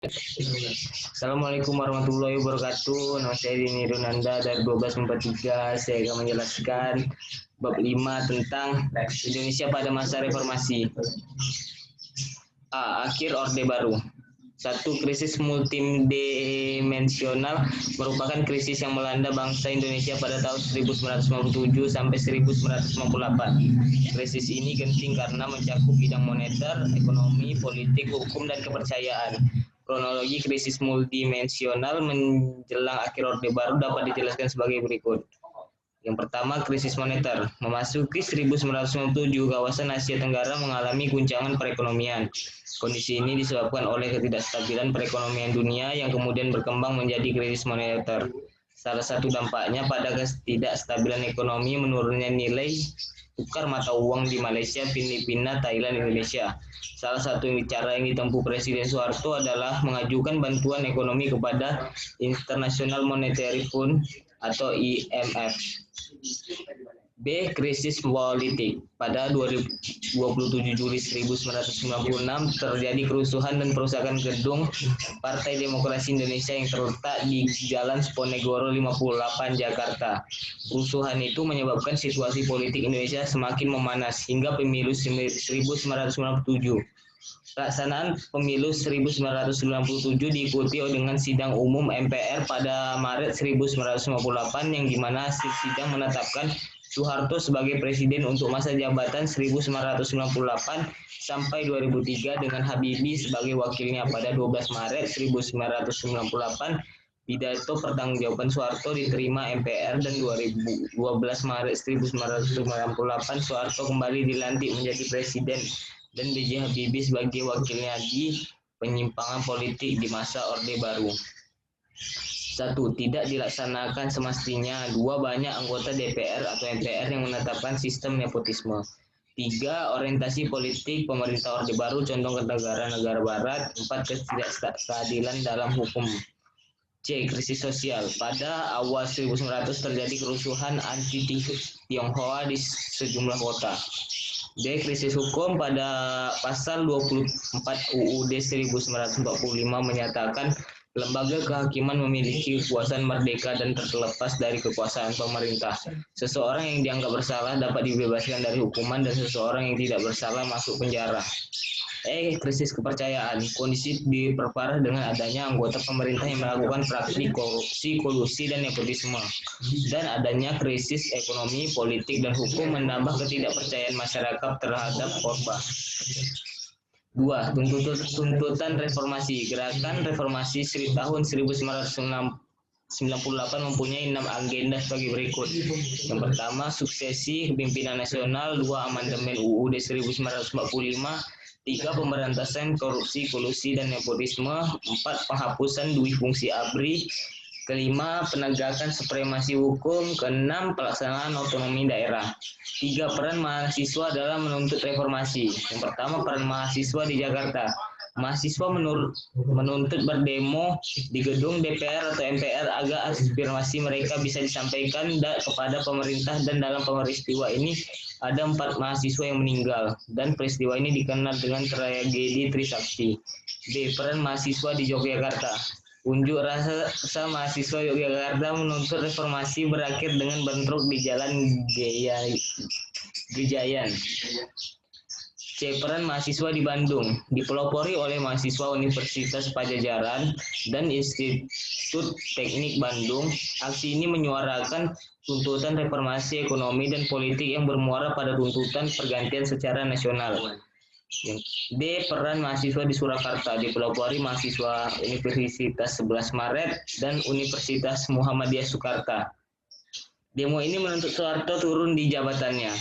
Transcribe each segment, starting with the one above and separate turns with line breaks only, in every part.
Assalamualaikum warahmatullahi wabarakatuh. Nama saya Dini Runanda dari 1243. Saya akan menjelaskan bab 5 tentang Indonesia pada masa reformasi. A. Akhir Orde Baru. 1. Krisis multidimensional merupakan krisis yang melanda bangsa Indonesia pada tahun 1957 sampai 1958. Krisis ini genting karena mencakup bidang moneter, ekonomi, politik, hukum, dan kepercayaan. Kronologi krisis multidimensional menjelang akhir Orde Baru dapat dijelaskan sebagai berikut. Yang pertama, krisis moneter. Memasuki 1997, kawasan Asia Tenggara mengalami guncangan perekonomian. Kondisi ini disebabkan oleh ketidakstabilan perekonomian dunia yang kemudian berkembang menjadi krisis moneter. Salah satu dampaknya pada ketidakstabilan ekonomi menurunnya nilai tukar mata uang di Malaysia, Filipina, Thailand, Indonesia. Salah satu cara yang ditempuh Presiden Soeharto adalah mengajukan bantuan ekonomi kepada International Monetary Fund atau IMF. B. Krisis politik. Pada 27 Juli 1996 terjadi kerusuhan dan perusakan gedung Partai Demokrasi Indonesia yang terletak di Jalan Sponegoro 58, Jakarta. Kerusuhan itu menyebabkan situasi politik Indonesia semakin memanas hingga pemilu 1997. Pelaksanaan pemilu 1997 diikuti dengan sidang umum MPR pada Maret 1958 yang dimana hasil sidang menetapkan Soeharto sebagai presiden untuk masa jabatan 1998 sampai 2003 dengan Habibie sebagai wakilnya. Pada 12 Maret 1998 pidato pertanggungjawaban Soeharto diterima MPR dan 12 Maret 1998 Soeharto kembali dilantik menjadi presiden dan B.J. Habibie sebagai wakilnya di penyimpangan politik di masa Orde Baru. 1. Tidak dilaksanakan semestinya. 2. Banyak anggota DPR atau MPR yang menetapkan sistem nepotisme. 3. Orientasi politik pemerintah Orde Baru condong ke negara-negara barat. 4. Ketidakkeadilan dalam hukum. C. Krisis sosial. Pada awal 1900 terjadi kerusuhan anti-Tionghoa di sejumlah kota. D. Krisis hukum. Pada pasal 24 UUD 1945 menyatakan lembaga kehakiman memiliki kekuasaan merdeka dan terlepas dari kekuasaan pemerintah. Seseorang yang dianggap bersalah dapat dibebaskan dari hukuman dan seseorang yang tidak bersalah masuk penjara. E. Krisis kepercayaan. Kondisi diperparah dengan adanya anggota pemerintah yang melakukan praktik korupsi, kolusi, dan nepotisme. Dan adanya krisis ekonomi, politik, dan hukum menambah ketidakpercayaan masyarakat terhadap korban. 2. Tuntutan reformasi. Gerakan reformasi tahun 1998 mempunyai 6 agenda sebagai berikut. Yang pertama, suksesi pimpinan nasional. 2. Amandemen UUD 1945. 3. Pemberantasan korupsi, kolusi, dan nepotisme. 4. Penghapusan dui fungsi ABRI. Kelima, penegakan supremasi hukum. Keenam, pelaksanaan otonomi daerah. 3. Peran mahasiswa dalam menuntut reformasi. Yang pertama, peran mahasiswa di Jakarta. Mahasiswa menuntut berdemo di gedung DPR atau MPR agar aspirasi mereka bisa disampaikan kepada pemerintah, dan dalam peristiwa ini ada 4 mahasiswa yang meninggal dan peristiwa ini dikenal dengan tragedi Trisakti. B. Peran mahasiswa di Yogyakarta. Unjuk rasa mahasiswa Yogyakarta menuntut reformasi berakhir dengan bentrok di Jalan Gejayan. C. Peran mahasiswa di Bandung. Dipelopori oleh mahasiswa Universitas Pajajaran dan Institut Teknik Bandung, aksi ini menyuarakan tuntutan reformasi ekonomi dan politik yang bermuara pada tuntutan pergantian secara nasional. D. Peran mahasiswa di Surakarta. Dipelopori mahasiswa Universitas 11 Maret dan Universitas Muhammadiyah Soekarta. Demo ini menuntut Soeharto turun di jabatannya.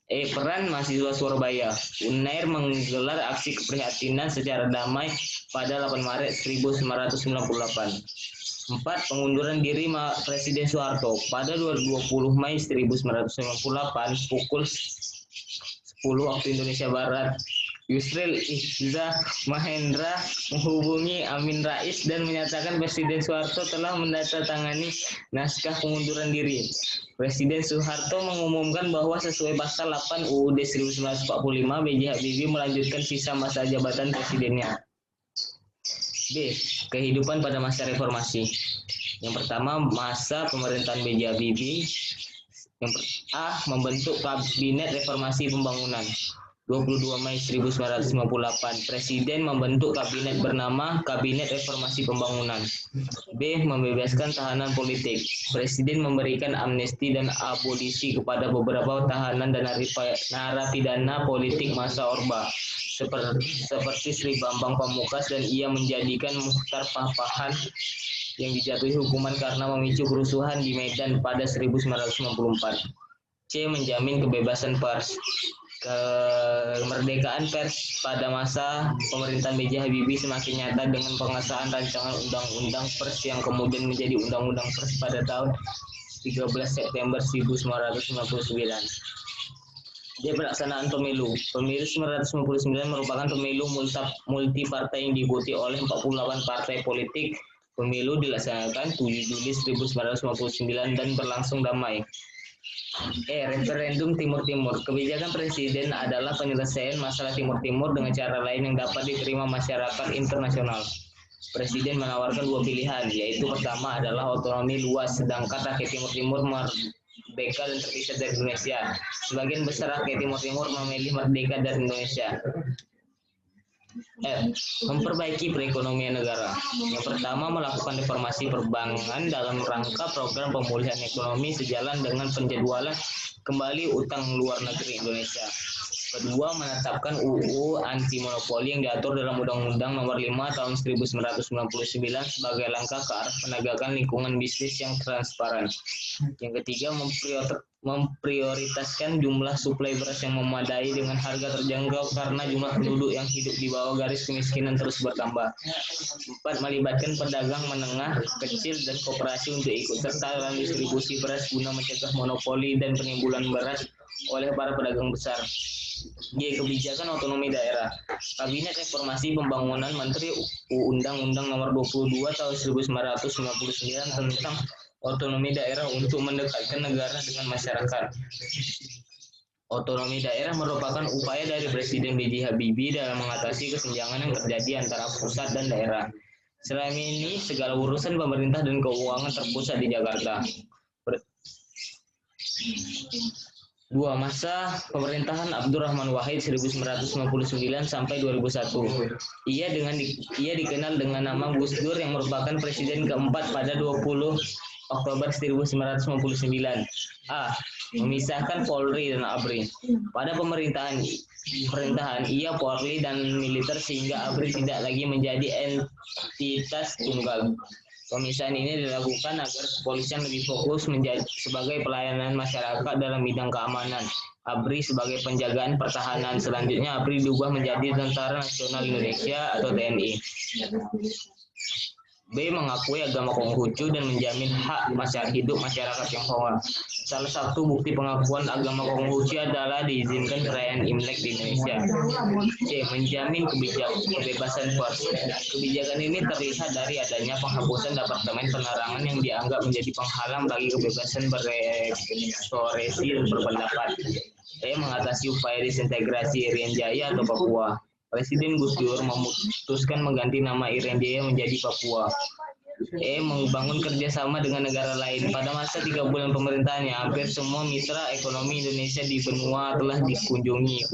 E. Peran mahasiswa Surabaya. UNAIR menggelar aksi keprihatinan secara damai pada 8 Maret 1998. 4. Pengunduran diri Presiden Soeharto. Pada 20 Mei 1998 pukul 10 waktu Indonesia Barat, Yusril Iza Mahendra menghubungi Amin Rais dan menyatakan Presiden Soeharto telah menandatangani naskah pengunduran diri. Presiden Soeharto mengumumkan bahwa sesuai pasal 8 UUD 1945, B.J. Habibie melanjutkan sisa masa jabatan presidennya. B. Kehidupan pada masa reformasi. Yang pertama, masa pemerintahan B.J. Habibie. A. Membentuk Kabinet Reformasi Pembangunan. 22 Mei 1958, Presiden membentuk kabinet bernama Kabinet Reformasi Pembangunan. B. Membebaskan tahanan politik. Presiden memberikan amnesti dan abolisi kepada beberapa tahanan dan narapidana politik masa Orba, seperti Sri Bambang Pamungkas, dan ia menjadikan Muchtar Papahan yang dijatuhi hukuman karena memicu kerusuhan di Medan pada 1994. C. Menjamin kebebasan pers. Kemerdekaan pers pada masa pemerintahan B.J. Habibie semakin nyata dengan pengesahan rancangan undang-undang pers yang kemudian menjadi undang-undang pers pada tahun 13 September 1959. D. Pelaksanaan pemilu. Pemilu 1959 merupakan pemilu multi partai yang diikuti oleh 48 partai politik. Pemilu dilaksanakan 7 Juli 1959 dan berlangsung damai. Referendum Timur-Timur. Kebijakan presiden adalah penyelesaian masalah Timur-Timur dengan cara lain yang dapat diterima masyarakat internasional. Presiden menawarkan dua pilihan, yaitu pertama adalah otonomi luas, sedangkan rakyat Timur-Timur merdeka dan terpisah dari Indonesia. Sebagian besar rakyat Timur-Timur memilih merdeka dari Indonesia. Memperbaiki perekonomian negara. Yang pertama, melakukan reformasi perbankan dalam rangka program pemulihan ekonomi sejalan dengan penjadwalan kembali utang luar negeri Indonesia. Kedua, menetapkan UU anti monopoli yang diatur dalam Undang-Undang Nomor 5 Tahun 1999 sebagai langkah ke arah penegakan lingkungan bisnis yang transparan. Yang ketiga, memprioritaskan jumlah suplai beras yang memadai dengan harga terjangkau karena jumlah penduduk yang hidup di bawah garis kemiskinan terus bertambah. 4. Melibatkan pedagang menengah, kecil, dan koperasi untuk ikut serta dalam distribusi beras guna mencegah monopoli dan penimbunan beras oleh para pedagang besar. G. Kebijakan otonomi daerah. Kabinet Reformasi Pembangunan Menteri Undang-Undang Nomor 22 Tahun 1999 tentang otonomi daerah untuk mendekatkan negara dengan masyarakat. Otonomi daerah merupakan upaya dari Presiden B.J. Habibie dalam mengatasi kesenjangan yang terjadi antara pusat dan daerah. Selama ini, segala urusan pemerintah dan keuangan terpusat di Jakarta. 2. Masa pemerintahan Abdurrahman Wahid 1999 sampai 2001. Ia dikenal dengan nama Gus Dur yang merupakan presiden keempat pada 20 Oktober 1999. A. Memisahkan Polri dan ABRI. Pada pemerintahan ia Polri dan militer sehingga ABRI tidak lagi menjadi entitas tunggal. Pemisahan ini dilakukan agar kepolisian lebih fokus sebagai pelayanan masyarakat dalam bidang keamanan. ABRI sebagai penjagaan pertahanan. Selanjutnya ABRI diubah menjadi Tentara Nasional Indonesia atau TNI. B. Mengakui agama Konghucu dan menjamin hak hidup masyarakat Tionghoa. Salah satu bukti pengakuan agama Konghucu adalah diizinkan perayaan Imlek di Indonesia. C. Menjamin kebebasan pers. Kebijakan ini terlihat dari adanya penghapusan Departemen Penerangan yang dianggap menjadi penghalang bagi kebebasan berekspresi dan berpendapat. E. Mengatasi upaya disintegrasi Irian Jaya atau Papua. Presiden Gus Dur memutuskan mengganti nama Irian Jaya menjadi Papua. E. Membangun kerjasama dengan negara lain. Pada masa 3 bulan pemerintahannya, hampir semua mitra ekonomi Indonesia di benua telah dikunjungi.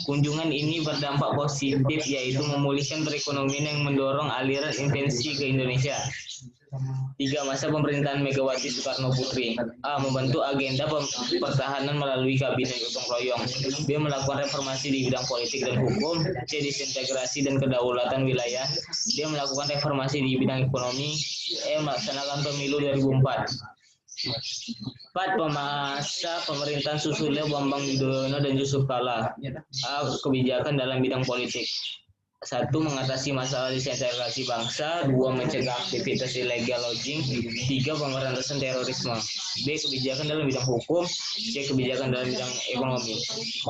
Kunjungan ini berdampak positif, yaitu memulihkan perekonomian yang mendorong aliran investasi ke Indonesia. 3. Masa pemerintahan Megawati Soekarno Putri. A. Membantu agenda pertahanan melalui kabinet gotong royong. B. Melakukan reformasi di bidang politik dan hukum. C. Disintegrasi dan kedaulatan wilayah. D. Melakukan reformasi di bidang ekonomi. E. Melaksanakan pemilu 2004. 4. Masa pemerintahan Susilo Bambang Yudhoyono dan Yusuf Kala. A. Kebijakan dalam bidang politik. 1. Mengatasi masalah disintegrasi bangsa. 2. Mencegah aktivitas illegal logging. 3. Pemberantasan terorisme. B. Kebijakan dalam bidang hukum. C. Kebijakan dalam bidang ekonomi. 5.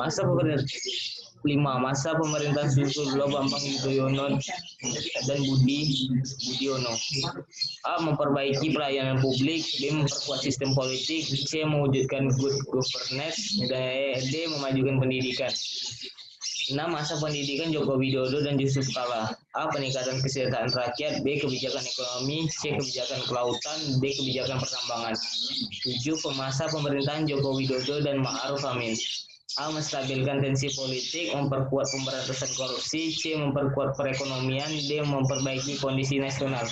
Masa pemerintahan Susilo Bambang Yudhoyono dan Budiono. A. Memperbaiki pelayanan publik. B. Memperkuat sistem politik. C. Mewujudkan good governance. D. Memajukan pendidikan. 6. Masa pendidikan Joko Widodo dan Yusuf Kala. A. Peningkatan kesejahteraan rakyat. B. Kebijakan ekonomi. C. Kebijakan kelautan. D. Kebijakan pertambangan. 7. Masa pemerintahan Joko Widodo dan Ma'ruf Amin. A. Menstabilkan tensi politik, memperkuat pemberantasan korupsi. C. Memperkuat perekonomian. D. Memperbaiki kondisi nasional.